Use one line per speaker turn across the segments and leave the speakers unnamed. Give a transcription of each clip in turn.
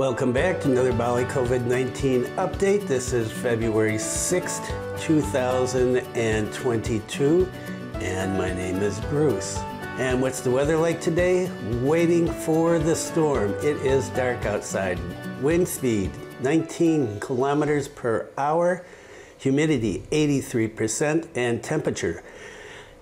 Welcome back to another Bali COVID-19 update. This is February 6th, 2022, and my name is Bruce. And what's the weather like today? Waiting for the storm. It is dark outside. Wind speed 19 kilometers per hour, humidity 83%, and temperature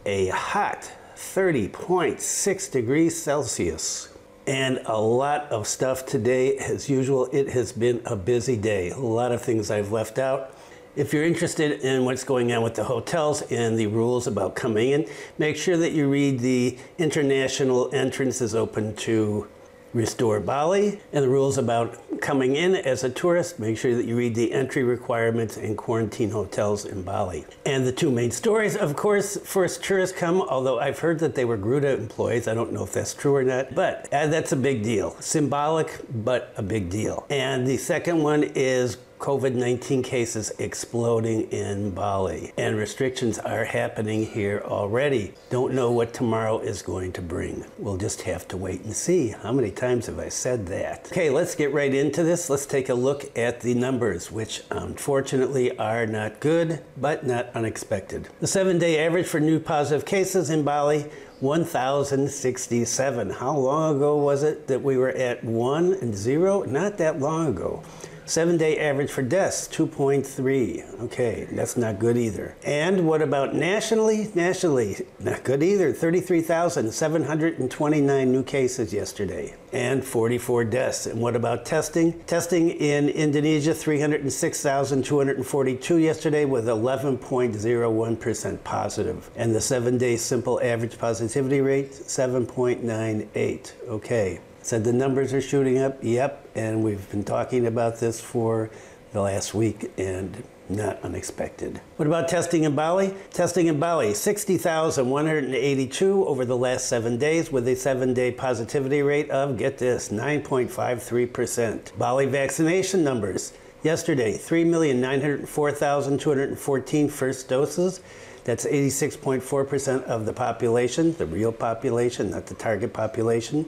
a hot 30.6 degrees Celsius. And a lot of stuff today. As usual, it has been a busy day. A lot of things I've left out. If you're interested in what's going on with the hotels and the rules about coming in, make sure that you read the international entrance is open to Restore Bali and the rules about coming in as a tourist. Make sure that you read the entry requirements in quarantine hotels in Bali. And the two main stories, of course, first tourists come, although I've heard that they were Garuda employees. I don't know if that's true or not, but that's a big deal. Symbolic, but a big deal. And the second one is COVID-19 cases exploding in Bali, and restrictions are happening here already. Don't know what tomorrow is going to bring. We'll just have to wait and see. How many times have I said that? Okay, let's get right into this. Let's take a look at the numbers, which unfortunately are not good, but not unexpected. The 7-day average for new positive cases in Bali, 1,067. How long ago was it that we were at 1 and 0? Not that long ago. 7-day average for deaths, 2.3. Okay, that's not good either. And what about nationally? Nationally, not good either. 33,729 new cases yesterday and 44 deaths. And what about testing? Testing in Indonesia, 306,242 yesterday with 11.01% positive. And the 7-day simple average positivity rate, 7.98. Okay. Said the numbers are shooting up. Yep, and we've been talking about this for the last week and not unexpected. What about testing in Bali? Testing in Bali, 60,182 over the last 7 days with a 7-day positivity rate of, get this, 9.53%. Bali vaccination numbers. Yesterday, 3,904,214 first doses. That's 86.4% of the population, the real population, not the target population.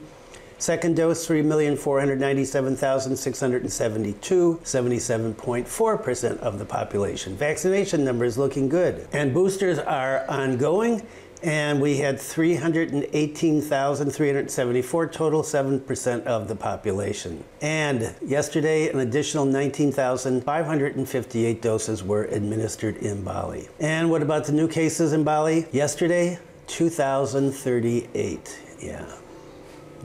Second dose, 3,497,672, 77.4% of the population. Vaccination numbers looking good. And boosters are ongoing, and we had 318,374 total, 7% of the population. And yesterday, an additional 19,558 doses were administered in Bali. And what about the new cases in Bali? Yesterday, 2,038, yeah.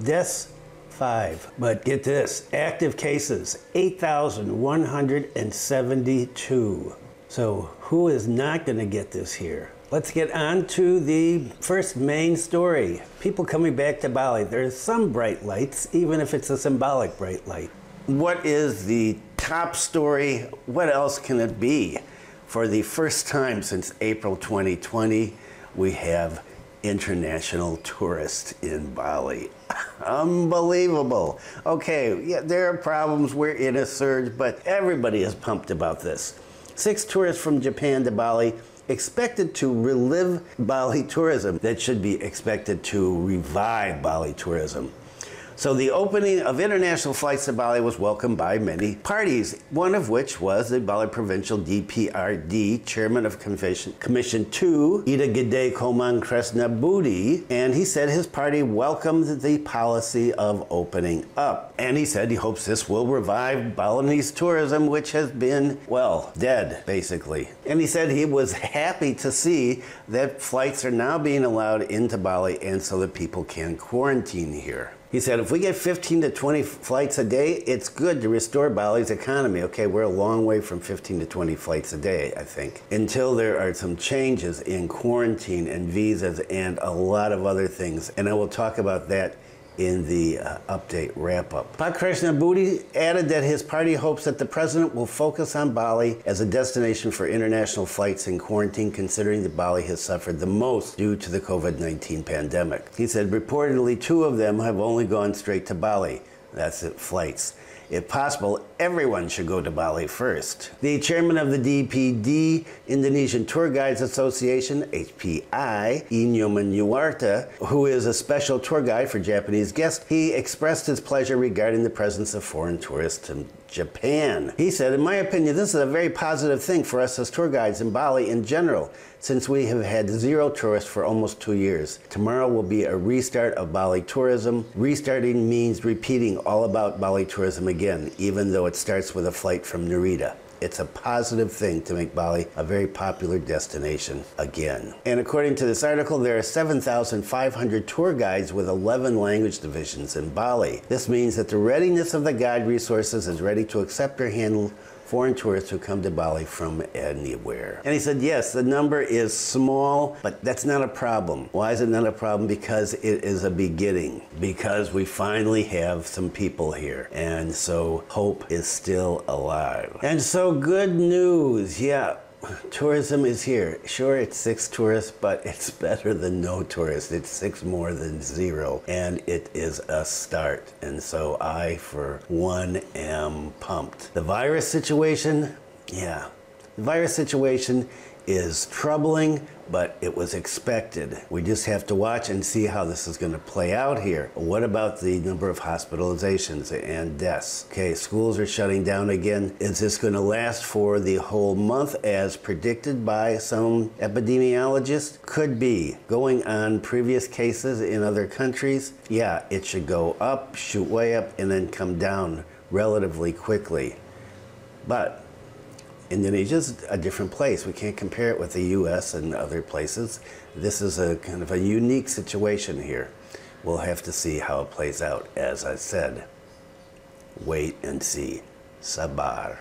Deaths, 5. But get this, active cases, 8,172. So who is not going to get this here? Let's get on to the first main story. People coming back to Bali. There's some bright lights, even if it's a symbolic bright light. What is the top story? What else can it be? For the first time since April 2020, we have international tourists in Bali. Unbelievable. Okay, yeah, there are problems. We're in a surge, but everybody is pumped about this. 6 tourists from Japan to Bali expected to relive Bali tourism. That should be expected to revive Bali tourism. So the opening of international flights to Bali was welcomed by many parties, one of which was the Bali Provincial DPRD, Chairman of Commission 2, Ida Gede Koman Kresnabudi, and he said his party welcomed the policy of opening up. And he said he hopes this will revive Balinese tourism, which has been, well, dead, basically. And he said he was happy to see that flights are now being allowed into Bali and so that people can quarantine here. He said, if we get 15 to 20 flights a day, it's good to restore Bali's economy. Okay, we're a long way from 15 to 20 flights a day, I think, until there are some changes in quarantine and visas and a lot of other things. And I will talk about that in the update wrap-up. Pak Krishnabudi added that his party hopes that the president will focus on Bali as a destination for international flights in quarantine, considering that Bali has suffered the most due to the COVID-19 pandemic. He said reportedly 2 of them have only gone straight to Bali. That's it, flights. If possible, everyone should go to Bali first. The chairman of the DPD, Indonesian Tour Guides Association, HPI, Inyoman Yuarta, who is a special tour guide for Japanese guests, he expressed his pleasure regarding the presence of foreign tourists in Japan. He said, in my opinion, this is a very positive thing for us as tour guides in Bali in general, since we have had 0 tourists for almost 2 years. Tomorrow will be a restart of Bali tourism. Restarting means repeating all about Bali tourism again, even though it starts with a flight from Narita. It's a positive thing to make Bali a very popular destination again. And according to this article, there are 7,500 tour guides with 11 language divisions in Bali. This means that the readiness of the guide resources is ready to accept or handle foreign tourists who come to Bali from anywhere. And he said, yes, the number is small, but that's not a problem. Why is it not a problem? Because it is a beginning. Because we finally have some people here. And so hope is still alive. And so good news, yeah. Tourism is here. Sure, it's 6 tourists, but it's better than no tourists. It's 6 more than 0, and it is a start. And so I, for one, am pumped. The virus situation, yeah. The virus situation is troubling, but it was expected. We just have to watch and see how this is going to play out here. What about the number of hospitalizations and deaths? Okay, schools are shutting down again. Is this going to last for the whole month as predicted by some epidemiologists? Could be. Going on previous cases in other countries, yeah, it should go up, shoot way up, and then come down relatively quickly. But Indonesia's a different place. We can't compare it with the US and other places. This is a kind of a unique situation here. We'll have to see how it plays out. As I said, wait and see. Sabar.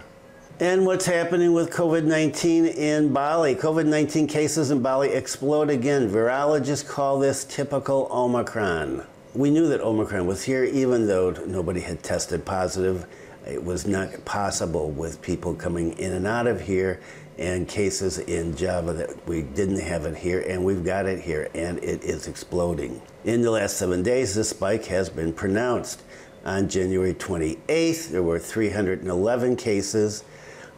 And what's happening with COVID-19 in Bali? COVID-19 cases in Bali explode again. Virologists call this typical Omicron. We knew that Omicron was here even though nobody had tested positive. It was not possible with people coming in and out of here, and cases in Java that we didn't have it here, and we've got it here, and it is exploding. In the last 7 days, this spike has been pronounced. On January 28th, there were 311 cases.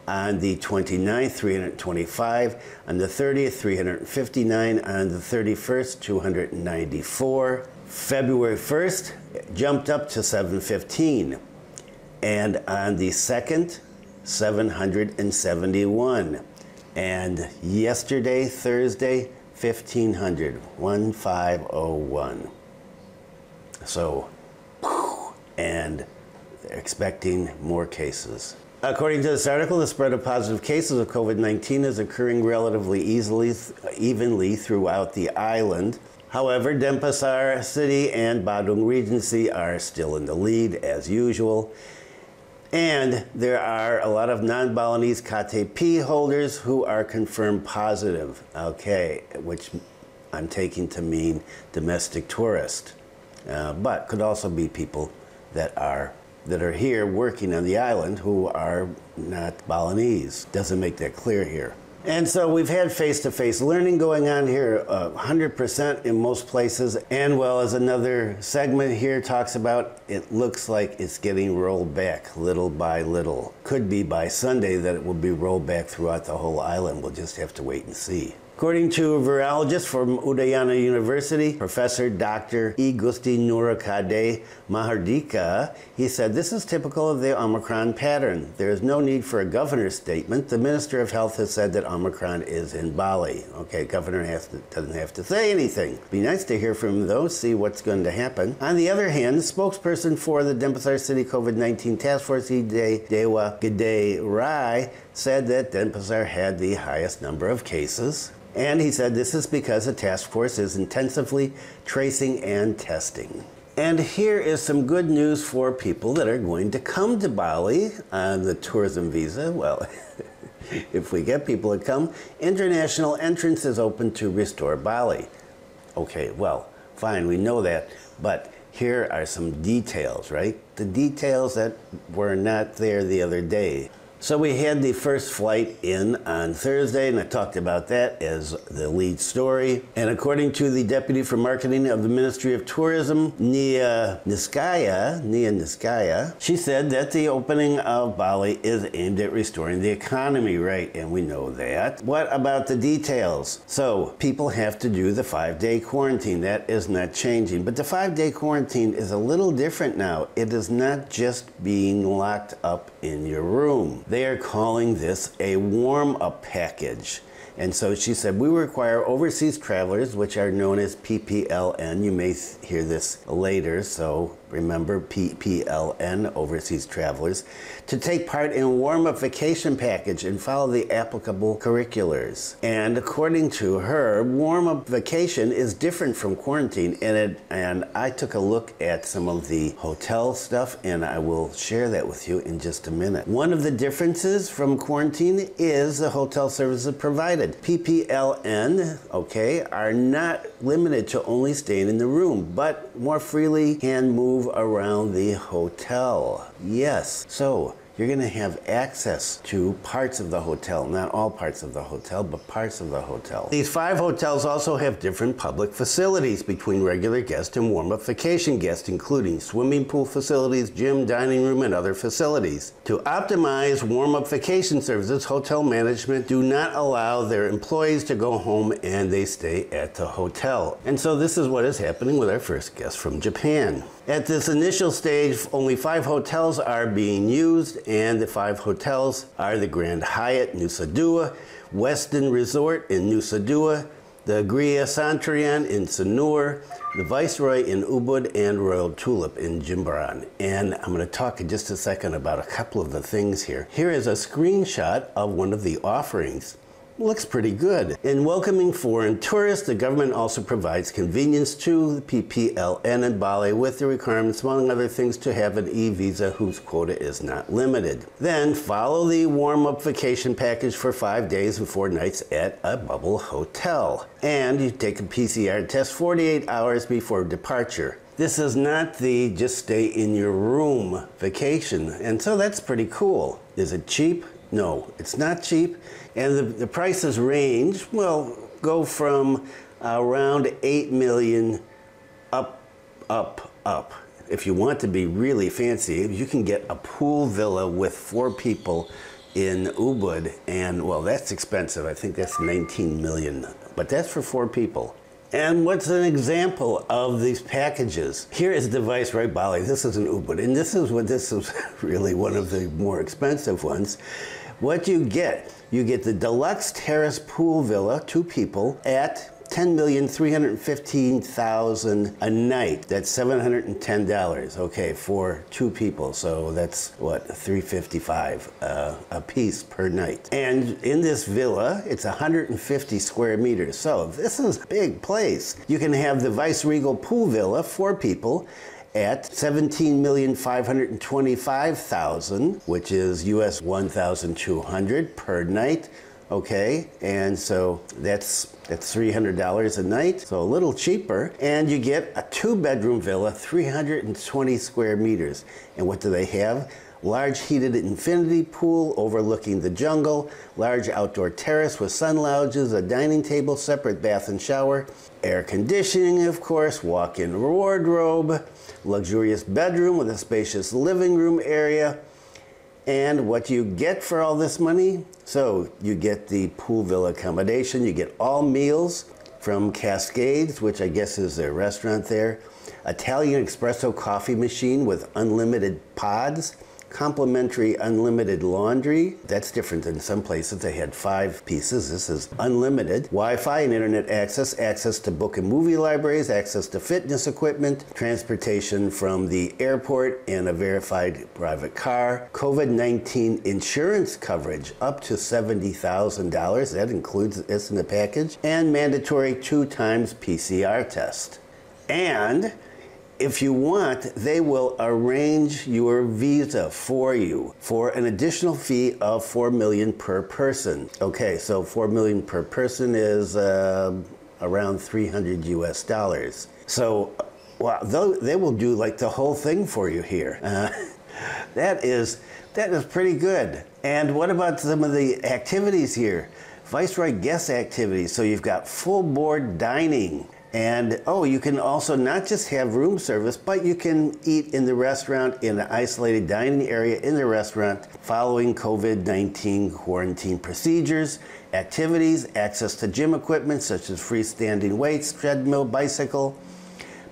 On the 29th, 325. On the 30th, 359. On the 31st, 294. February 1st, jumped up to 715. And on the 2nd, 771. And yesterday, Thursday, 1501. So, and they're expecting more cases. According to this article, the spread of positive cases of COVID-19 is occurring relatively evenly throughout the island. However, Denpasar City and Barong Regency are still in the lead, as usual. And there are a lot of non-Balinese KTP holders who are confirmed positive, okay, which I'm taking to mean domestic tourists, but could also be people that are here working on the island who are not Balinese. Doesn't make that clear here. And so we've had face-to-face learning going on here 100% in most places. And well, as another segment here talks about, it looks like it's getting rolled back little by little. Could be by Sunday that it will be rolled back throughout the whole island. We'll just have to wait and see. According to a virologist from Udayana University, Professor Dr. I Gusti Nurakade Mahardika, he said, this is typical of the Omicron pattern. There is no need for a governor's statement. The Minister of Health has said that Omicron is in Bali. Okay, governor doesn't have to say anything. Be nice to hear from him though, see what's going to happen. On the other hand, the spokesperson for the Denpasar City COVID-19 Task Force, Dewa Gede Rai, said that Denpasar had the highest number of cases. And he said this is because the task force is intensively tracing and testing. And here is some good news for people that are going to come to Bali on the tourism visa. Well, if we get people to come, international entrance is open to restore Bali. Okay, well, fine, we know that, but here are some details, right? The details that were not there the other day. So we had the first flight in on Thursday, and I talked about that as the lead story. And according to the Deputy for Marketing of the Ministry of Tourism, Nia Niskaya, she said that the opening of Bali is aimed at restoring the economy, right? And we know that. What about the details? So people have to do the 5-day quarantine. That is not changing. But the 5-day quarantine is a little different now. It is not just being locked up in your room. They are calling this a warm-up package. And so she said, we require overseas travelers, which are known as PPLN. You may hear this later, so remember PPLN, overseas travelers, to take part in warm-up vacation package and follow the applicable curriculars. And according to her, warm-up vacation is different from quarantine. And I took a look at some of the hotel stuff, and I will share that with you in just a minute. One of the differences from quarantine is the hotel services provided. PPLN, okay, are not limited to only staying in the room, but more freely can move around the hotel. Yes, so you're going to have access to parts of the hotel, not all parts of the hotel, but parts of the hotel. These 5 hotels also have different public facilities between regular guests and warm-up vacation guests, including swimming pool facilities, gym, dining room, and other facilities. To optimize warm-up vacation services, hotel management do not allow their employees to go home, and they stay at the hotel. And so this is what is happening with our first guest from Japan. At this initial stage, only 5 hotels are being used, and the 5 hotels are the Grand Hyatt Nusa Dua, Westin Resort in Nusa Dua, the Gria Santrian in Sanur, the Viceroy in Ubud, and Royal Tulip in Jimbaran. And I'm going to talk in just a second about a couple of the things here. Here is a screenshot of one of the offerings. Looks pretty good. In welcoming foreign tourists, the government also provides convenience to the PPLN in Bali with the requirements, among other things, to have an e-visa whose quota is not limited. Then follow the warm-up vacation package for 5 days and 4 nights at a bubble hotel. And you take a PCR test 48 hours before departure. This is not the just stay in your room vacation, and so that's pretty cool. Is it cheap? No, it's not cheap. And the prices range, well, go from around 8 million up. If you want to be really fancy, you can get a pool villa with 4 people in Ubud, and well, that's expensive. I think that's 19 million, but that's for 4 people. And what's an example of these packages? Here is the Viceroy Bali. This is an Ubud, and this is really one of the more expensive ones. What you get the deluxe terrace pool villa, 2 people, at $10,315,000 a night. That's $710, okay, for 2 people. So that's what, $355 a piece per night. And in this villa, it's 150 square meters. So this is a big place. You can have the Vice Regal pool villa, 4 people, at $17,525,000, which is US $1,200 per night. Okay, and so that's $300 a night, so a little cheaper. And you get a 2-bedroom villa, 320 square meters. And what do they have? Large heated infinity pool overlooking the jungle, large outdoor terrace with sun lounges, a dining table, separate bath and shower, air conditioning, of course, walk-in wardrobe, luxurious bedroom with a spacious living room area. And what you get for all this money? So you get the pool villa accommodation, you get all meals from Cascades, which I guess is their restaurant there, Italian espresso coffee machine with unlimited pods, complimentary unlimited laundry. That's different than some places. They had 5 pieces. This is unlimited. Wi-Fi and internet access, access to book and movie libraries, access to fitness equipment, transportation from the airport in a verified private car, COVID-19 insurance coverage up to $70,000. That includes this in the package, and mandatory 2 times PCR test. And if you want, they will arrange your visa for you for an additional fee of $4 million per person. Okay, so $4 million per person is around $300 US. So, wow, they will do like the whole thing for you here. That is pretty good. And what about some of the activities here? Viceroy guest activities. So you've got full board dining. And you can also not just have room service, but you can eat in the restaurant in an isolated dining area in the restaurant following COVID-19 quarantine procedures, activities, access to gym equipment such as freestanding weights, treadmill, bicycle,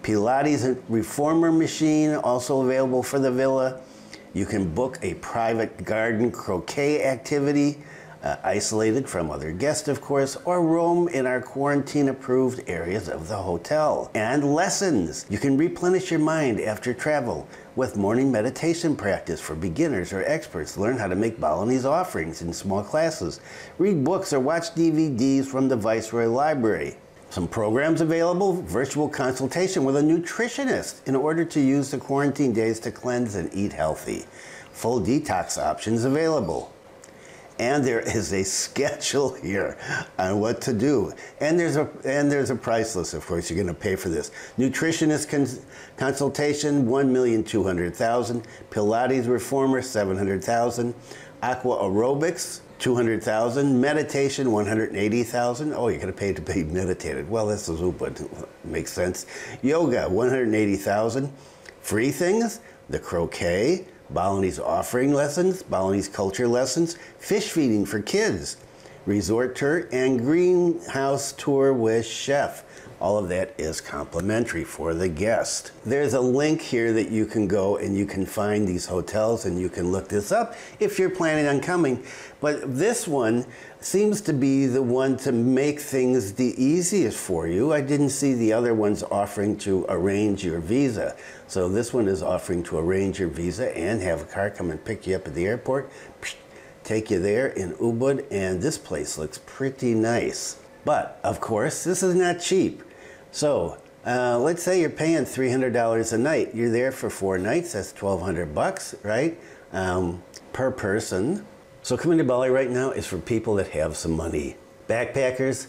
Pilates and reformer machine also available for the villa. You can book a private garden croquet activity, isolated from other guests, of course, or roam in our quarantine-approved areas of the hotel. And lessons. You can replenish your mind after travel with morning meditation practice for beginners or experts. Learn how to make Balinese offerings in small classes. Read books or watch DVDs from the Viceroy Library. Some programs available: virtual consultation with a nutritionist in order to use the quarantine days to cleanse and eat healthy. Full detox options available. And there is a schedule here on what to do. And there's a price list, of course. You're going to pay for this. Nutritionist consultation, $1,200,000. Pilates reformer, $700,000. Aqua aerobics, $200,000. Meditation, $180,000. Oh, you're going to pay to be meditated. Well, this is Ubud. Makes sense. Yoga, $180,000. Free things: the croquet, Balinese offering lessons, Balinese culture lessons, fish feeding for kids, resort tour, and greenhouse tour with chef. All of that is complimentary for the guest. There's a link here that you can go and you can find these hotels, and you can look this up if you're planning on coming. But this one seems to be the one to make things the easiest for you. I didn't see the other ones offering to arrange your visa. So this one is offering to arrange your visa and have a car come and pick you up at the airport, take you there in Ubud, and this place looks pretty nice. But, of course, this is not cheap. So, let's say you're paying $300 a night. You're there for 4 nights. That's $1,200, right? Per person. So coming to Bali right now is for people that have some money. Backpackers,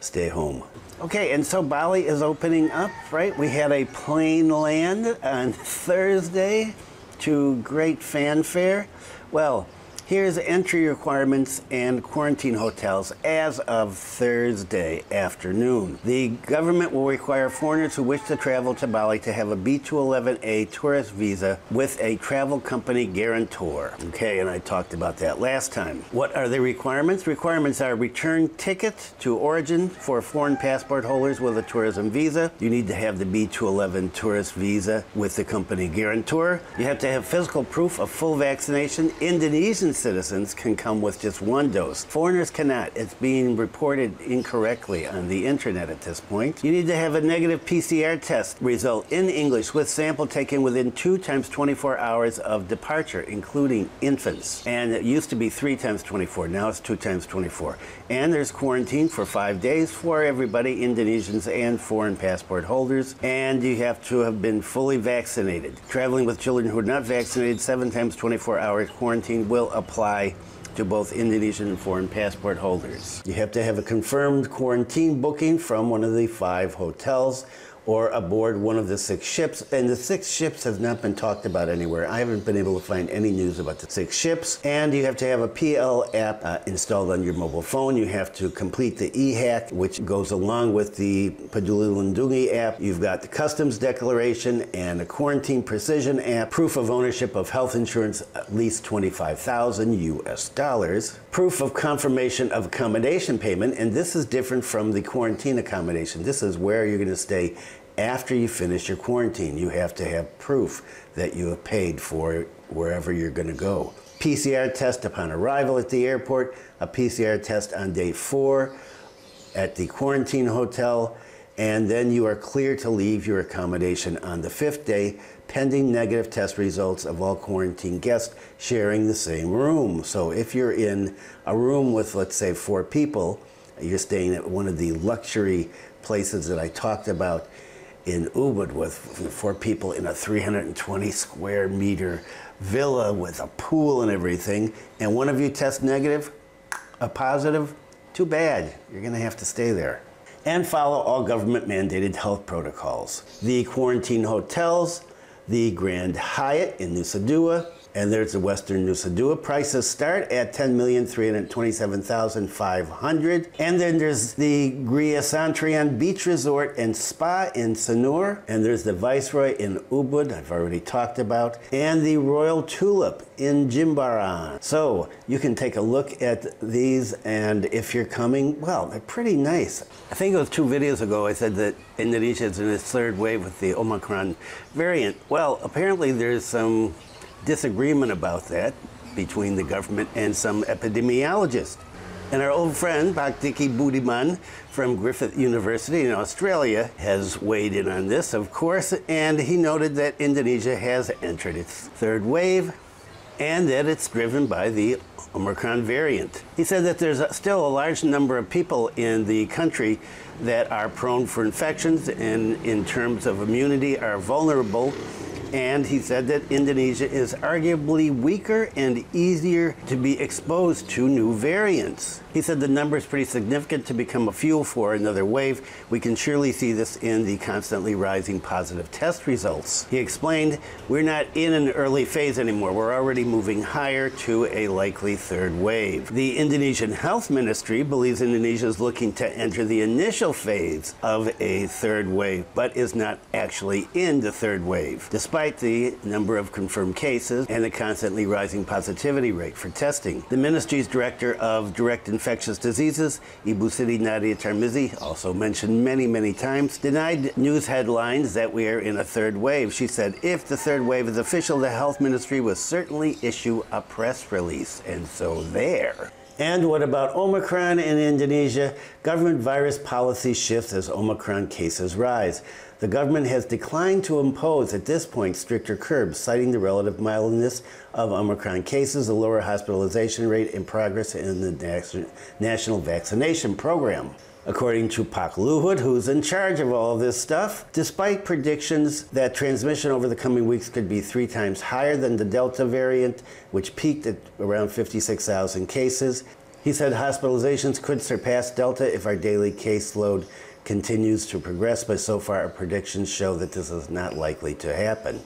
stay home. Okay, and so Bali is opening up, right? We had a plane land on Thursday to great fanfare. Well, here's entry requirements and quarantine hotels as of Thursday afternoon. The government will require foreigners who wish to travel to Bali to have a B211A tourist visa with a travel company guarantor. Okay, and I talked about that last time. What are the requirements? Requirements are return ticket to origin for foreign passport holders with a tourism visa. You need to have the B211 tourist visa with the company guarantor. You have to have physical proof of full vaccination. Indonesian citizens can come with just 1 dose. Foreigners cannot. It's being reported incorrectly on the internet at this point. You need to have a negative PCR test result in English with sample taken within 2 times 24 hours of departure, including infants. And it used to be 3 times 24. Now it's 2 times 24. And there's quarantine for 5 days for everybody, Indonesians and foreign passport holders. And you have to have been fully vaccinated. Traveling with children who are not vaccinated, 7 times 24 hours quarantine will apply to both Indonesian and foreign passport holders. You have to have a confirmed quarantine booking from one of the 5 hotels or aboard one of the 6 ships. And the 6 ships has not been talked about anywhere. I haven't been able to find any news about the 6 ships. And you have to have a PL app installed on your mobile phone. You have to complete the e-hack, which goes along with the Peduli Lindungi app. You've got the customs declaration and a quarantine precision app, proof of ownership of health insurance, at least $25,000 US, proof of confirmation of accommodation payment. And this is different from the quarantine accommodation. This is where you're going to stay after you finish your quarantine. You have to have proof that you have paid for wherever you're going to go. PCR test upon arrival at the airport, a PCR test on day 4 at the quarantine hotel, and then you are clear to leave your accommodation on the 5th day, pending negative test results of all quarantine guests sharing the same room. So if you're in a room with, let's say, 4 people, you're staying at one of the luxury places that I talked about in Ubud with 4 people in a 320 square meter villa with a pool and everything, and one of you tests negative, a positive, too bad. You're going to have to stay there. And follow all government mandated health protocols. The quarantine hotels, the Grand Hyatt in Nusa Dua, And there's the Western Nusa Dua. Prices start at $10,327,500. And then there's the Gria Santrian Beach Resort and Spa in Sanur. And there's the Viceroy in Ubud, I've already talked about. And the Royal Tulip in Jimbaran. So you can take a look at these, and if you're coming, well, they're pretty nice. I think it was 2 videos ago I said that Indonesia is in its 3rd wave with the Omicron variant. Well, apparently there's some disagreement about that between the government and some epidemiologists. And our old friend, Bhaktiki Budiman from Griffith University in Australia has weighed in on this, of course, and he noted that Indonesia has entered its 3rd wave and that it's driven by the Omicron variant. He said that there's still a large number of people in the country that are prone for infections and in terms of immunity are vulnerable. And he said that Indonesia is arguably weaker and easier to be exposed to new variants. He said the number is pretty significant to become a fuel for another wave. We can surely see this in the constantly rising positive test results. He explained, we're not in an early phase anymore. We're already moving higher to a likely 3rd wave. The Indonesian Health Ministry believes Indonesia is looking to enter the initial phase of a 3rd wave, but is not actually in the 3rd wave, despite the number of confirmed cases and the constantly rising positivity rate for testing. The ministry's director of direct infectious diseases, Ibu Siti Nadia Tarmizi, also mentioned many times, denied news headlines that we are in a 3rd wave. She said, if the 3rd wave is official, the health ministry will certainly issue a press release. And so there. And what about Omicron in Indonesia? Government virus policy shifts as Omicron cases rise. The government has declined to impose, at this point, stricter curbs, citing the relative mildness of Omicron cases, a lower hospitalization rate, and progress in the national vaccination program. According to Pak Luhut, who's in charge of all of this stuff, despite predictions that transmission over the coming weeks could be 3 times higher than the Delta variant, which peaked at around 56,000 cases, he said hospitalizations could surpass Delta if our daily caseload continues to progress, but so far our predictions show that this is not likely to happen.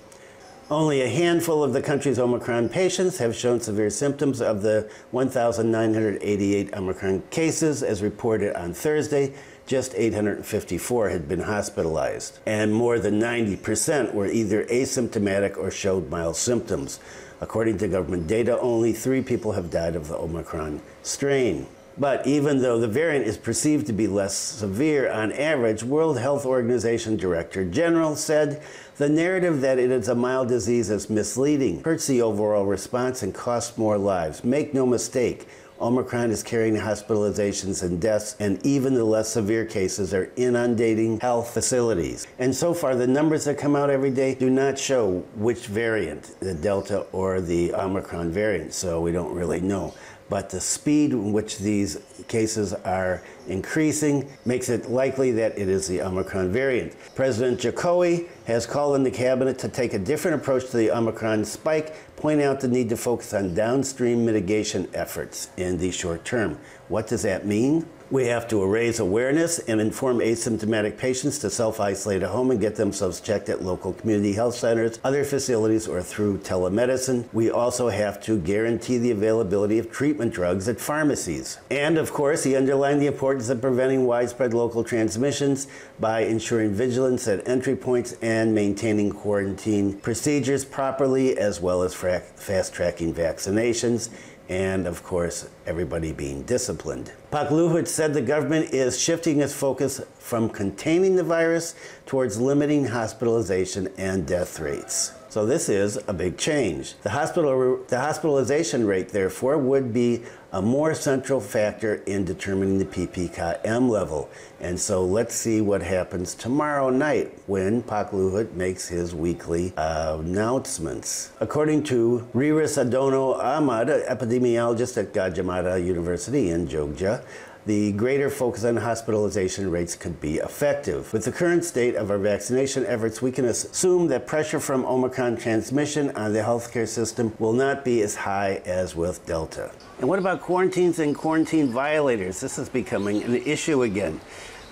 Only a handful of the country's Omicron patients have shown severe symptoms. Of the 1,988 Omicron cases, as reported on Thursday, just 854 had been hospitalized, and more than 90% were either asymptomatic or showed mild symptoms. According to government data, only 3 people have died of the Omicron strain. But even though the variant is perceived to be less severe on average, World Health Organization Director General said the narrative that it is a mild disease is misleading, hurts the overall response, and costs more lives. Make no mistake, Omicron is carrying hospitalizations and deaths, and even the less severe cases are inundating health facilities. And so far, the numbers that come out every day do not show which variant, the Delta or the Omicron variant, so we don't really know. But the speed in which these cases are increasing makes it likely that it is the Omicron variant. President Jokowi has called on the cabinet to take a different approach to the Omicron spike, pointing out the need to focus on downstream mitigation efforts in the short term. What does that mean? We have to raise awareness and inform asymptomatic patients to self-isolate at home and get themselves checked at local community health centers, other facilities, or through telemedicine. We also have to guarantee the availability of treatment drugs at pharmacies. And of course, he underlined the importance of preventing widespread local transmissions by ensuring vigilance at entry points and maintaining quarantine procedures properly, as well as fast-tracking vaccinations. And of course, everybody being disciplined. Pak Luhut said the government is shifting its focus from containing the virus towards limiting hospitalization and death rates. So this is a big change. The hospitalization rate, therefore, would be a more central factor in determining the PPKM level. And so let's see what happens tomorrow night when Pak Luhut makes his weekly announcements. According to Riris Adono Ahmad, epidemiologist at Gajah Mada University in Jogja, the greater focus on hospitalization rates could be effective. With the current state of our vaccination efforts, we can assume that pressure from Omicron transmission on the healthcare system will not be as high as with Delta. And what about quarantines and quarantine violators? This is becoming an issue again.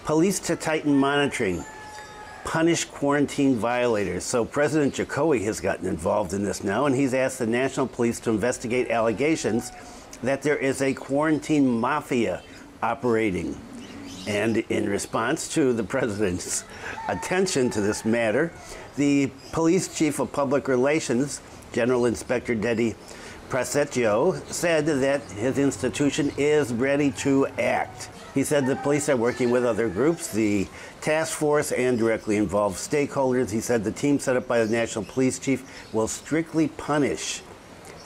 Police to tighten monitoring. punish quarantine violators. So President Jokowi has gotten involved in this now, and he's asked the national police to investigate allegations that there is a quarantine mafia operating. And in response to the president's attention to this matter, the police chief of public relations, General Inspector Dedi Prasetyo, said that his institution is ready to act. He said the police are working with other groups, the task force, and directly involved stakeholders. He said the team set up by the national police chief will strictly punish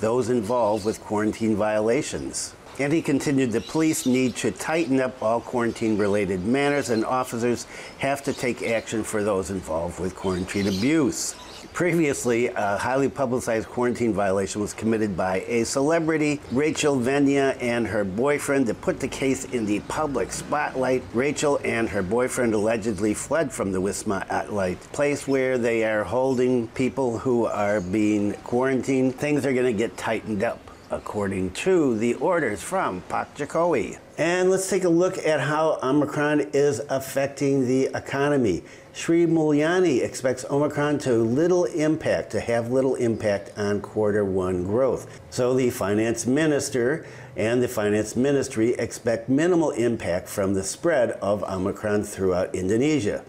those involved with quarantine violations. And he continued, the police need to tighten up all quarantine-related matters, and officers have to take action for those involved with quarantine abuse. Previously, a highly publicized quarantine violation was committed by a celebrity, Rachel Venya, and her boyfriend. To put the case in the public spotlight, Rachel and her boyfriend allegedly fled from the Wisma Atlet, place where they are holding people who are being quarantined. Things are going to get tightened up, according to the orders from Pak Jokowi. And let's take a look at how Omicron is affecting the economy. Sri Mulyani expects Omicron to have little impact on Q1 growth. So the finance minister and the finance ministry expect minimal impact from the spread of Omicron throughout Indonesia,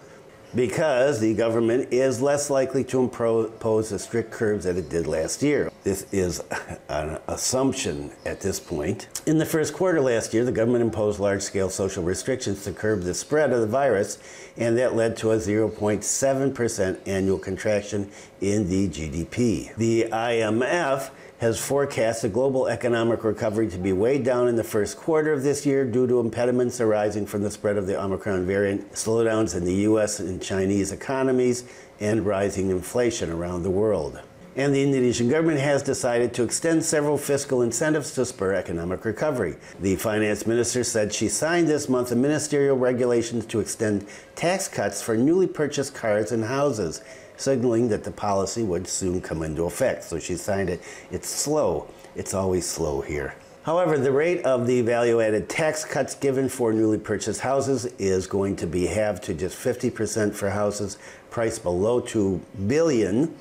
because the government is less likely to impose the strict curbs that it did last year. This is an assumption at this point. In the first quarter last year, the government imposed large-scale social restrictions to curb the spread of the virus, and that led to a 0.7% annual contraction in the GDP. The IMF has forecast the global economic recovery to be weighed down in the first quarter of this year due to impediments arising from the spread of the Omicron variant, slowdowns in the U.S. and Chinese economies, and rising inflation around the world. And the Indonesian government has decided to extend several fiscal incentives to spur economic recovery. The finance minister said she signed this month a ministerial regulations to extend tax cuts for newly purchased cars and houses, signaling that the policy would soon come into effect. So she signed it. It's slow. It's always slow here. However, the rate of the value-added tax cuts given for newly purchased houses is going to be halved to just 50% for houses priced below $2 billion.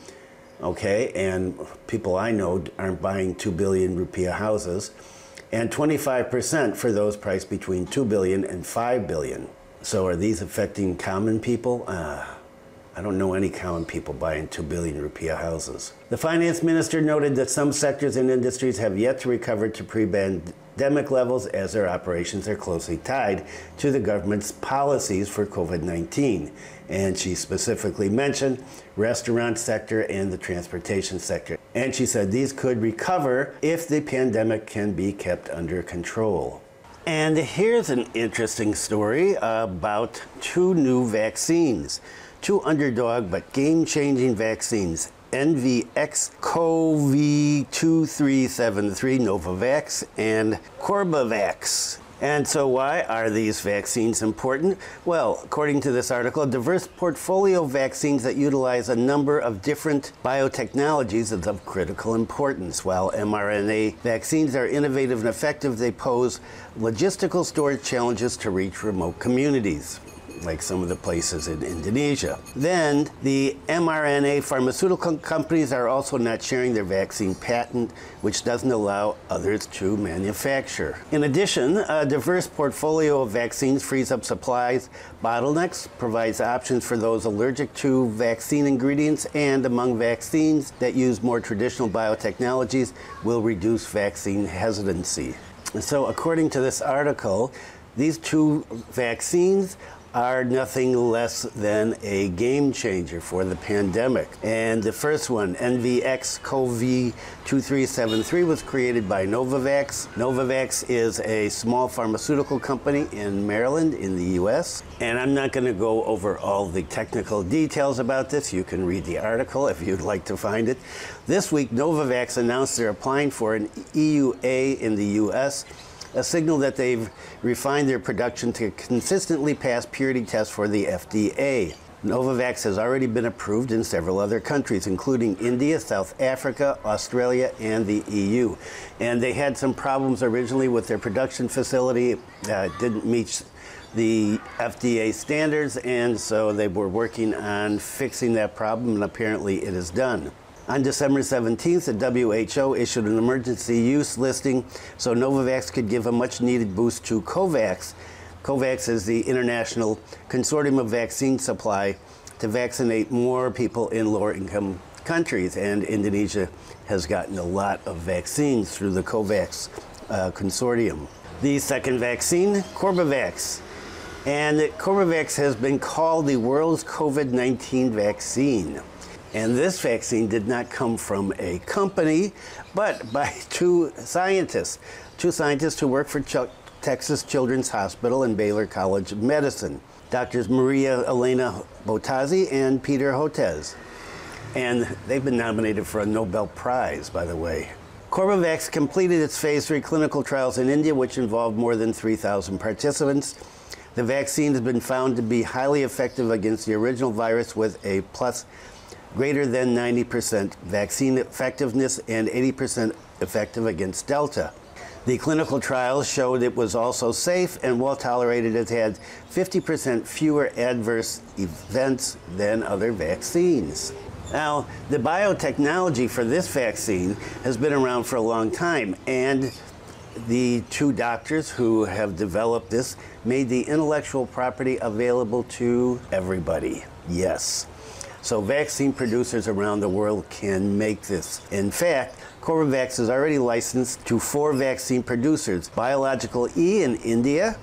Okay, and people I know aren't buying 2 billion rupiah houses, and 25% for those priced between 2 billion and 5 billion. So are these affecting common people? I don't know any common people buying 2 billion rupiah houses. The finance minister noted that some sectors and industries have yet to recover to pre-pandemic levels, as their operations are closely tied to the government's policies for COVID-19. And she specifically mentioned restaurant sector and the transportation sector. And she said these could recover if the pandemic can be kept under control. And here's an interesting story about two new vaccines. Two underdog but game-changing vaccines, NVX-CoV2373 Novavax and CORBEVAX. And so why are these vaccines important? Well, according to this article, a diverse portfolio of vaccines that utilize a number of different biotechnologies is of critical importance. While mRNA vaccines are innovative and effective, they pose logistical storage challenges to reach remote communities, like some of the places in Indonesia. Then, the mRNA pharmaceutical companies are also not sharing their vaccine patent, which doesn't allow others to manufacture. In addition, a diverse portfolio of vaccines frees up supplies, bottlenecks, provides options for those allergic to vaccine ingredients, and among vaccines that use more traditional biotechnologies will reduce vaccine hesitancy. And so, according to this article, these two vaccines are nothing less than a game changer for the pandemic. And the first one, NVX-CoV2373, was created by Novavax. Novavax is a small pharmaceutical company in Maryland in the US. And I'm not going to go over all the technical details about this. You can read the article if you'd like to find it. This week, Novavax announced they're applying for an EUA in the US, a signal that they've refined their production to consistently pass purity tests for the FDA. Novavax has already been approved in several other countries, including India, South Africa, Australia, and the EU. And they had some problems originally with their production facility. It didn't meet the FDA standards, and so they were working on fixing that problem, and apparently it is done. On December 17th, the WHO issued an emergency use listing so Novavax could give a much-needed boost to COVAX. COVAX is the international consortium of vaccine supply to vaccinate more people in lower-income countries, and Indonesia has gotten a lot of vaccines through the COVAX consortium. The second vaccine, CORBEVAX. And CORBEVAX has been called the world's COVID-19 vaccine. And this vaccine did not come from a company, but by two scientists who work for Texas Children's Hospital and Baylor College of Medicine, Drs. Maria Elena Bottazzi and Peter Hotez. And they've been nominated for a Nobel Prize, by the way. CORBEVAX completed its phase 3 clinical trials in India, which involved more than 3,000 participants. The vaccine has been found to be highly effective against the original virus with a plus greater than 90% vaccine effectiveness and 80% effective against Delta. The clinical trials showed it was also safe and well tolerated. It had 50% fewer adverse events than other vaccines. Now, the biotechnology for this vaccine has been around for a long time, and the two doctors who have developed this made the intellectual property available to everybody. Yes. So vaccine producers around the world can make this. In fact, CORBEVAX is already licensed to 4 vaccine producers: Biological E in India,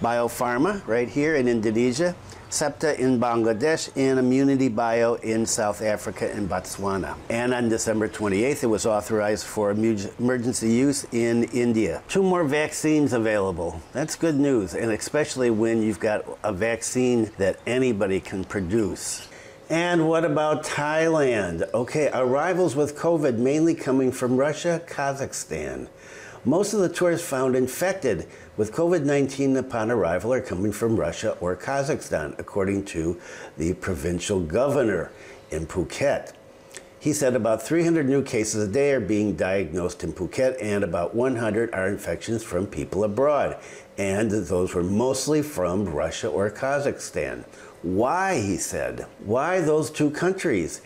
Biopharma right here in Indonesia, Septa in Bangladesh, and Immunity Bio in South Africa and Botswana. And on December 28th, it was authorized for emergency use in India. 2 more vaccines available. That's good news, and especially when you've got a vaccine that anybody can produce. And what about Thailand? Okay, arrivals with COVID mainly coming from Russia, Kazakhstan. Most of the tourists found infected with COVID-19 upon arrival are coming from Russia or Kazakhstan, according to the provincial governor in Phuket. He said about 300 new cases a day are being diagnosed in Phuket, and about 100 are infections from people abroad. And those were mostly from Russia or Kazakhstan. Why, he said, why those 2 countries?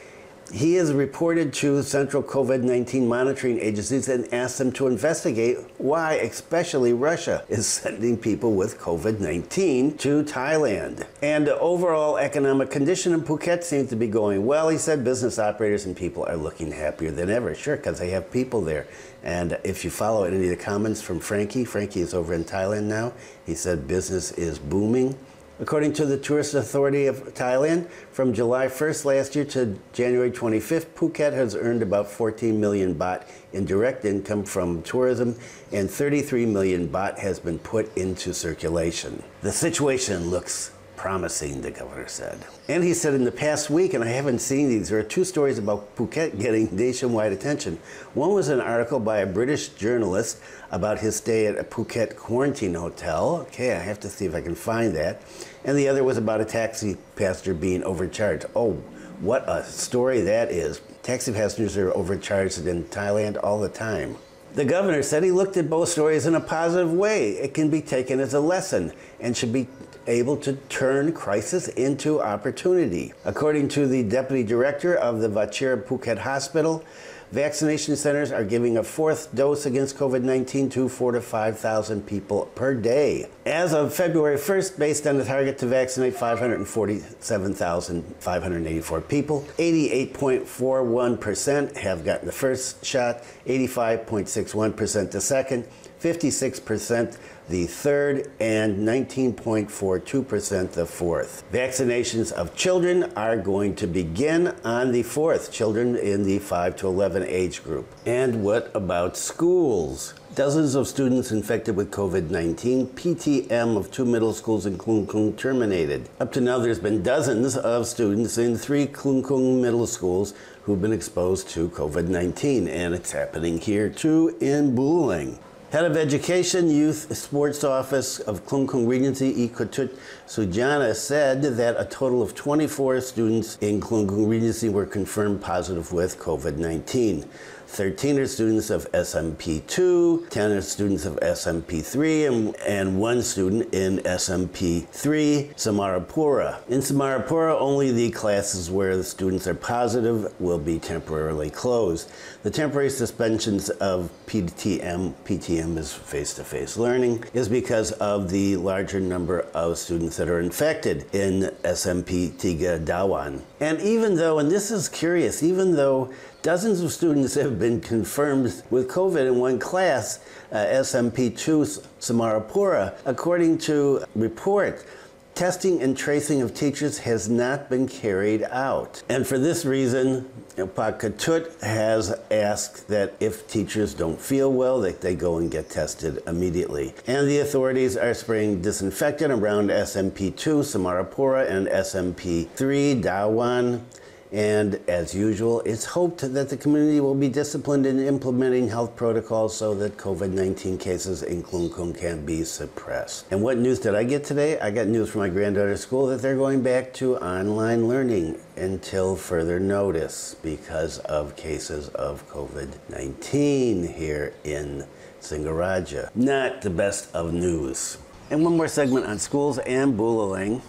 He has reported to central COVID-19 monitoring agencies and asked them to investigate why especially Russia is sending people with COVID-19 to Thailand. And the overall economic condition in Phuket seems to be going well. He said business operators and people are looking happier than ever. Sure, because they have people there. And if you follow any of the comments from Frankie is over in Thailand now. He said business is booming. According to the Tourist Authority of Thailand, from July 1st last year to January 25th, Phuket has earned about 14 million baht in direct income from tourism, and 33 million baht has been put into circulation. The situation looks promising, the governor said. And he said in the past week, and I haven't seen these, there are 2 stories about Phuket getting nationwide attention. One was an article by a British journalist about his stay at a Phuket quarantine hotel. Okay, I have to see if I can find that. And the other was about a taxi passenger being overcharged. Oh, what a story that is. Taxi passengers are overcharged in Thailand all the time. The governor said he looked at both stories in a positive way. It can be taken as a lesson and should be able to turn crisis into opportunity. According to the deputy director of the Vachira Phuket Hospital, vaccination centers are giving a 4th dose against COVID-19 to 4,000 to 5,000 people per day. As of February 1st, based on the target to vaccinate 547,584 people, 88.41% have gotten the first shot, 85.61% the second, 56% the third, and 19.42% the fourth. Vaccinations of children are going to begin on the 4th, children in the 5 to 11 age group. And what about schools? Dozens of students infected with COVID-19, PTM of 2 middle schools in Klungkung terminated. Up to now, there's been dozens of students in 3 Klungkung middle schools who've been exposed to COVID-19, and it's happening here too in Buleleng. Head of Education, Youth Sports Office of Klungkung Regency, Ikotut Sujana, said that a total of 24 students in Klungkung Regency were confirmed positive with COVID-19. 13 are students of SMP2, 10 are students of SMP3, and 1 student in SMP3, Samarapura. In Samarapura, only the classes where the students are positive will be temporarily closed. The temporary suspensions of PTM is face-to-face learning, is because of the larger number of students that are infected in SMP Tiga Dawan. And even though, and this is curious, even though dozens of students have been confirmed with COVID in one class, SMP2 Samarapura, according to report, testing and tracing of teachers has not been carried out. And for this reason, Pak Ketut has asked that if teachers don't feel well, that they go and get tested immediately. And the authorities are spraying disinfectant around SMP2 Samarapura and SMP3 Dawan. And as usual, it's hoped that the community will be disciplined in implementing health protocols so that COVID-19 cases in Klungkung can be suppressed. And what news did I get today? I got news from my granddaughter's school that they're going back to online learning until further notice because of cases of COVID-19 here in Singaraja. Not the best of news. And one more segment on schools and Buleleng.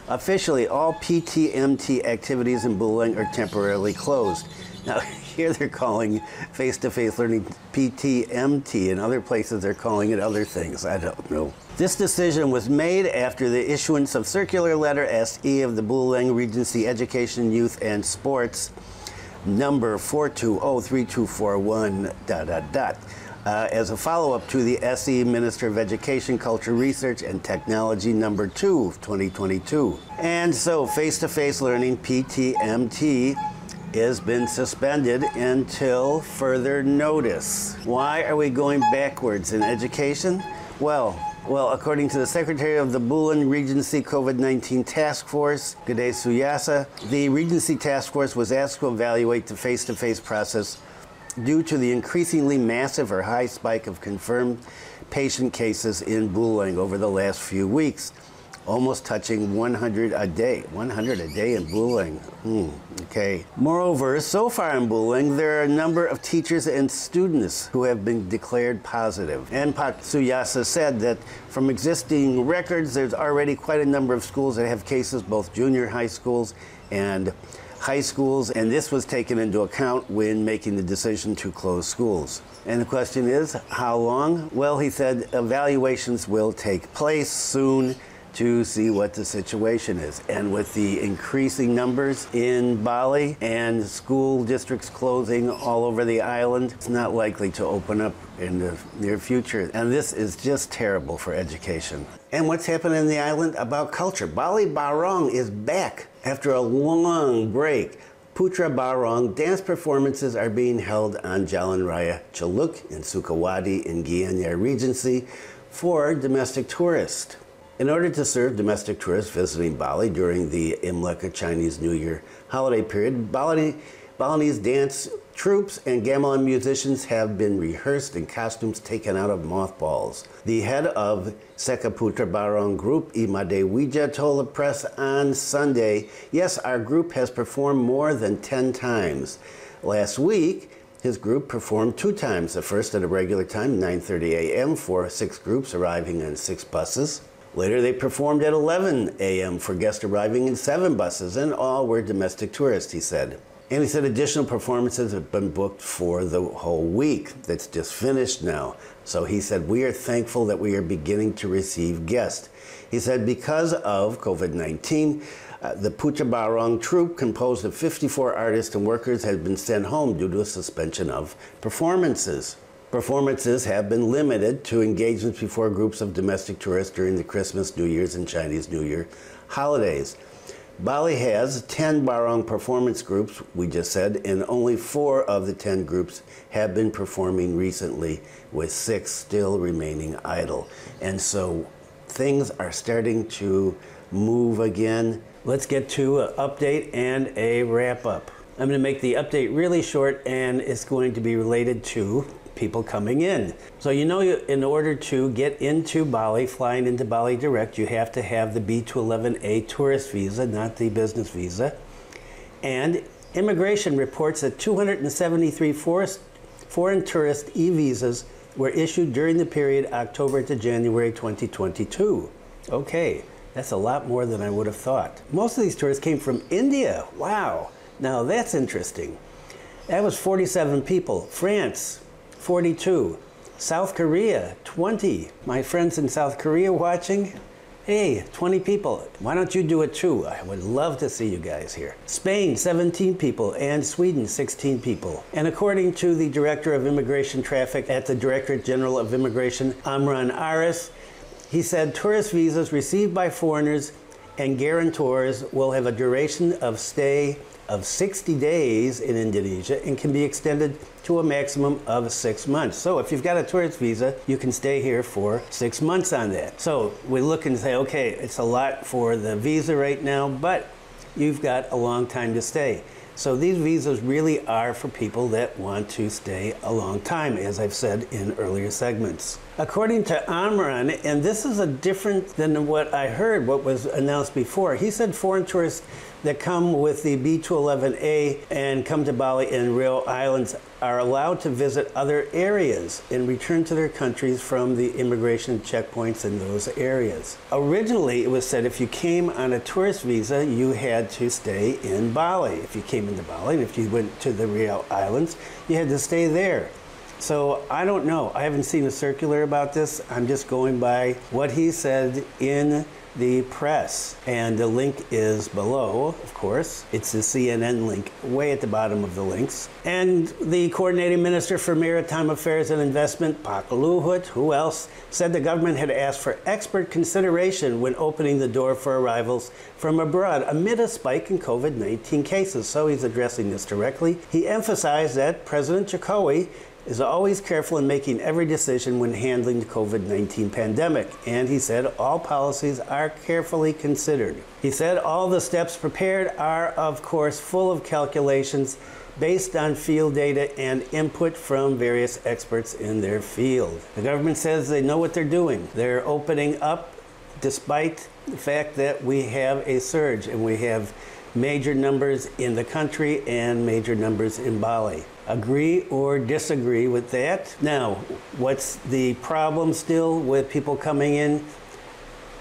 Officially, all PTMT activities in Buleleng are temporarily closed. Now, here they're calling face-to-face learning PTMT. In other places, they're calling it other things. I don't know. This decision was made after the issuance of circular letter SE of the Buleleng Regency Education, Youth, and Sports, number 4203241, ... as a follow-up to the SE Minister of Education, Culture, Research, and Technology number 2 of 2022. And so face-to-face learning, PTMT, has been suspended until further notice. Why are we going backwards in education? Well, according to the Secretary of the Buleleng Regency COVID-19 Task Force, Gede Suyasa, the Regency Task Force was asked to evaluate the face-to-face process due to the increasingly massive or high spike of confirmed patient cases in Buleleng over the last few weeks, almost touching 100 a day. 100 a day in Buleleng. Okay. Moreover, so far in Buleleng, there are a number of teachers and students who have been declared positive. And Pak Suyasa said that from existing records, there's already quite a number of schools that have cases, both junior high schools and high schools, and this was taken into account when making the decision to close schools. And the question is, how long? Well, he said evaluations will take place soon to see what the situation is. And with the increasing numbers in Bali and school districts closing all over the island, it's not likely to open up in the near future. And this is just terrible for education. And what's happening in the island about culture? Bali Barong is back after a long break. Putra Barong dance performances are being held on Jalan Raya Celuk in Sukawati in Gianyar Regency for domestic tourists. In order to serve domestic tourists visiting Bali during the Imlek Chinese New Year holiday period, Balinese dance troops and gamelan musicians have been rehearsed in costumes taken out of mothballs. The head of Sekaputra Barong Group, Imade Wija, told the press on Sunday, "Yes, our group has performed more than 10 times. Last week, his group performed 2 times, the first at a regular time, 9:30 a.m. for 6 groups arriving on 6 buses. Later, they performed at 11 a.m. for guests arriving in 7 buses, and all were domestic tourists," he said. And he said additional performances have been booked for the whole week that's just finished now. So he said, "We are thankful that we are beginning to receive guests." He said because of COVID-19, the Putra Barong troupe, composed of 54 artists and workers, has been sent home due to a suspension of performances. Performances have been limited to engagements before groups of domestic tourists during the Christmas, New Year's, and Chinese New Year holidays. Bali has 10 Barong performance groups, we just said, and only 4 of the 10 groups have been performing recently, with 6 still remaining idle. And so things are starting to move again. Let's get to an update and a wrap up. I'm going to make the update really short, and it's going to be related to people coming in. So you know, in order to get into Bali, flying into Bali direct, you have to have the B211A tourist visa, not the business visa. And Immigration reports that 273 foreign tourist e-visas were issued during the period October to January 2022. Okay, that's a lot more than I would have thought. Most of these tourists came from India. Wow, now that's interesting. That was 47 people. France, 42. South Korea, 20. My friends in South Korea watching? Hey, 20 people. Why don't you do it too? I would love to see you guys here. Spain, 17 people, and Sweden, 16 people. And according to the Director of Immigration Traffic at the Directorate General of Immigration, Amran Aris, he said tourist visas received by foreigners and guarantors will have a duration of stay of 60 days in Indonesia and can be extended to a maximum of 6 months. So if you've got a tourist visa, you can stay here for 6 months on that. So we look and say, okay, it's a lot for the visa right now, but you've got a long time to stay. So these visas really are for people that want to stay a long time, as I've said in earlier segments. According to Amran, and this is a different than what I heard, what was announced before, he said foreign tourists that come with the B211A and come to Bali and Rio Islands are allowed to visit other areas and return to their countries from the immigration checkpoints in those areas. Originally, it was said if you came on a tourist visa, you had to stay in Bali. If you came into Bali, and if you went to the Rio Islands, you had to stay there. So I don't know. I haven't seen a circular about this. I'm just going by what he said in the press. And the link is below, of course. It's the CNN link, way at the bottom of the links. And the Coordinating Minister for Maritime Affairs and Investment, Pak Luhut, who else, said the government had asked for expert consideration when opening the door for arrivals from abroad amid a spike in COVID-19 cases. So he's addressing this directly. He emphasized that President Jokowi is always careful in making every decision when handling the COVID-19 pandemic. And he said all policies are carefully considered. He said all the steps prepared are, of course, full of calculations based on field data and input from various experts in their field. The government says they know what they're doing. They're opening up despite the fact that we have a surge and we have major numbers in the country and major numbers in Bali. Agree or disagree with that? Now, what's the problem still with people coming in?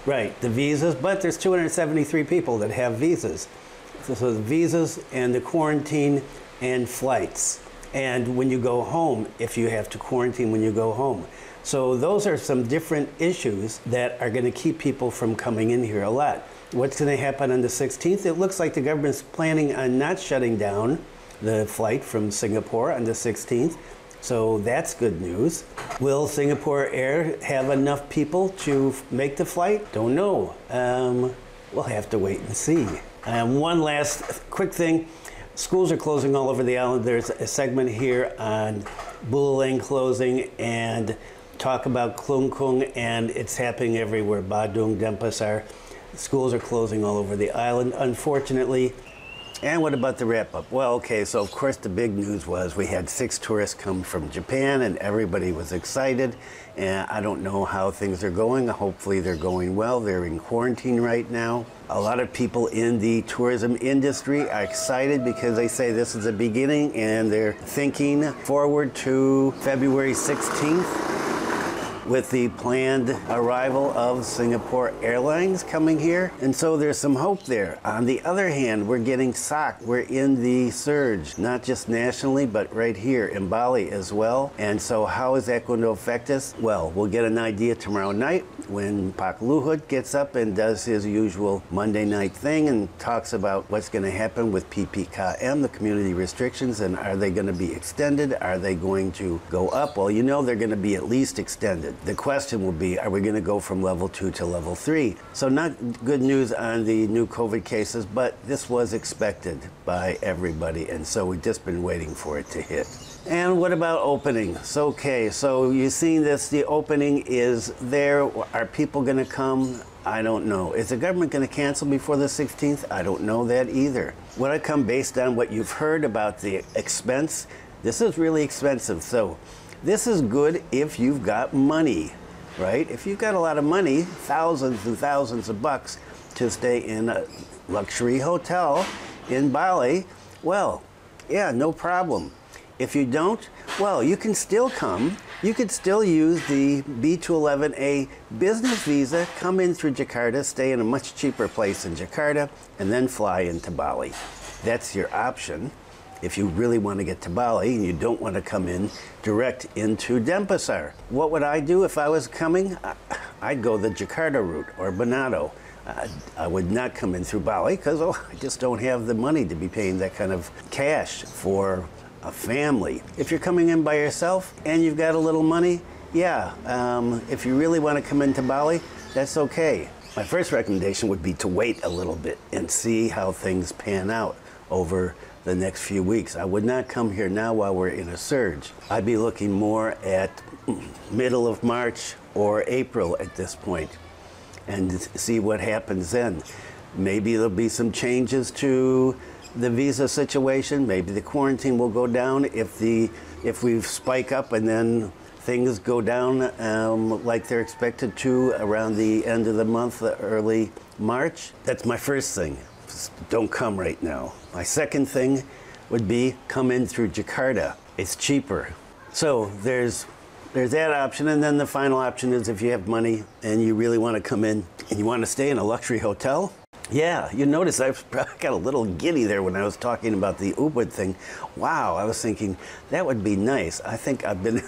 Right, the visas, but there's 273 people that have visas. So the visas and the quarantine and flights. And when you go home, if you have to quarantine when you go home. So those are some different issues that are going to keep people from coming in here a lot. What's going to happen on the 16th? It looks like the government's planning on not shutting down the flight from Singapore on the 16th. So that's good news. Will Singapore Air have enough people to make the flight? Don't know. We'll have to wait and see. One last quick thing. Schools are closing all over the island. There's a segment here on Buleleng closing and talk about Klungkung, and it's happening everywhere. Badung, Denpasar. Schools are closing all over the island, unfortunately. And what about the wrap-up? Well, okay, so of course the big news was we had 6 tourists come from Japan and everybody was excited. And I don't know how things are going. Hopefully they're going well. They're in quarantine right now. A lot of people in the tourism industry are excited because they say this is the beginning and they're thinking forward to February 16th. With the planned arrival of Singapore Airlines coming here. And so there's some hope there. On the other hand, we're getting socked. We're in the surge, not just nationally, but right here in Bali as well. And so how is that going to affect us? Well, we'll get an idea tomorrow night when Pak Luhut gets up and does his usual Monday night thing and talks about what's going to happen with PPKM, the community restrictions, and are they going to be extended? Are they going to go up? Well, you know they're going to be at least extended. The question will be, are we going to go from level 2 to level 3? So not good news on the new COVID cases, but this was expected by everybody, and so we've just been waiting for it to hit. And what about opening? So, okay, so you've seen this, the opening is there. Are people going to come? I don't know. Is the government going to cancel before the 16th? I don't know that either. Would I come based on what you've heard about the expense? This is really expensive, so this is good if you've got money, right? If you've got a lot of money, thousands and thousands of bucks to stay in a luxury hotel in Bali, Well, yeah, no problem. If you don't, well, you can still come. You could still use the B211A business visa, come in through Jakarta, stay in a much cheaper place in Jakarta, and then fly into Bali. That's your option. If you really want to get to Bali and you don't want to come in direct into Denpasar. What would I do if I was coming? I'd go the Jakarta route or Manado. I would not come in through Bali because I just don't have the money to be paying that kind of cash for a family. If you're coming in by yourself and you've got a little money, yeah, if you really want to come into Bali, that's okay. My first recommendation would be to wait a little bit and see how things pan out over the next few weeks. I would not come here now while we're in a surge. I'd be looking more at middle of March or April at this point and see what happens then. Maybe there'll be some changes to the visa situation. Maybe the quarantine will go down if we spike up and then things go down like they're expected to around the end of the month, early March. That's my first thing. Just don't come right now. My second thing would be come in through Jakarta. It's cheaper. So there's that option, and then the final option is if you have money and you really want to come in and you want to stay in a luxury hotel. Yeah, you notice I got a little giddy there when I was talking about the Ubud thing. Wow, I was thinking that would be nice. I think I've been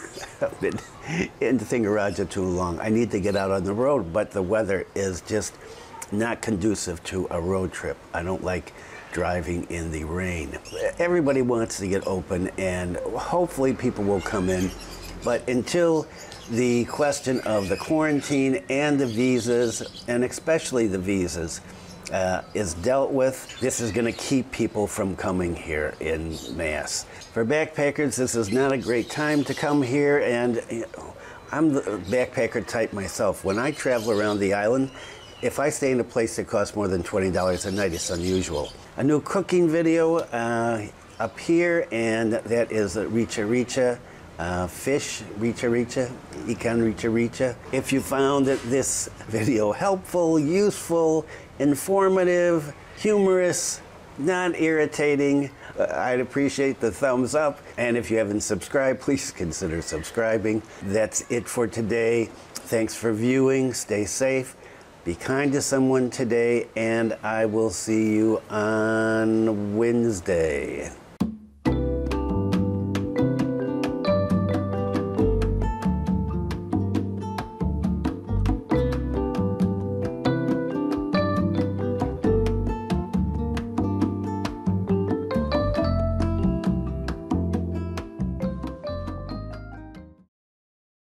into Thingaraja too long. I need to get out on the road, but the weather is just not conducive to a road trip. I don't like driving in the rain. Everybody wants to get open, and hopefully people will come in. But until the question of the quarantine and the visas, and especially the visas, is dealt with, this is going to keep people from coming here in mass. For backpackers, this is not a great time to come here, and I'm the backpacker type myself. When I travel around the island, if I stay in a place that costs more than $20 a night, it's unusual. A new cooking video up here, and that is Richa Richa. Fish, Richa Richa, Ikan Richa Richa. If you found this video helpful, useful, informative, humorous, not irritating, I'd appreciate the thumbs up. And if you haven't subscribed, please consider subscribing. That's it for today. Thanks for viewing. Stay safe. Be kind to someone today, and I will see you on Wednesday.